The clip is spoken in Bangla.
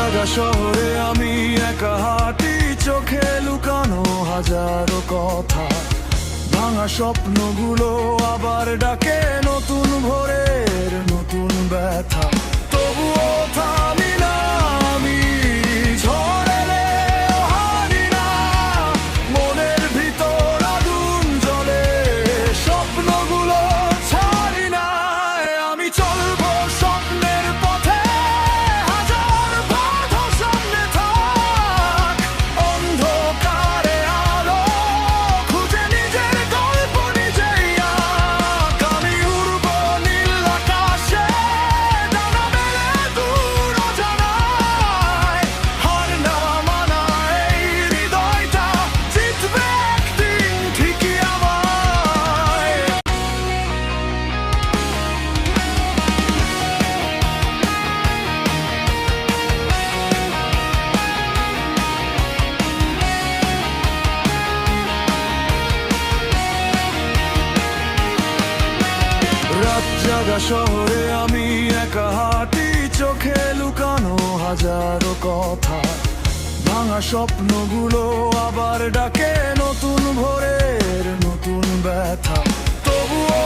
জাগা শহরে আমি একা হাঁটি, চোখে লুকানো হাজারো কথা। ভাঙা স্বপ্নগুলো আবার ডাকে নতুন ভোরের নতুন ব্যথা। তবুও থামি না আমি, ঝড় এলেও হারি না। মনের ভিতর আগুন জ্বলে, স্বপ্নগুলো ছাড়ি না। আমি চলবো স্বপ্নের পথে, হাজার বাধা সামনে থাক। অন্ধকারে আলো খুঁজে নিজের গল্প নিজেই আঁক। আমি উড়বো নীল আকাশে, ডানা মেলে দূর অজানায়। হার না মানা এই হৃদয়টা জিতবে একদিন ঠিকই আমায়। রাত জাগা শহরে আমি একা হাঁটি, চোখে লুকানো হাজারো কথা। ভাঙা স্বপ্নগুলো আবার ডাকে নতুন ভোরের নতুন ব্যথা। তবুও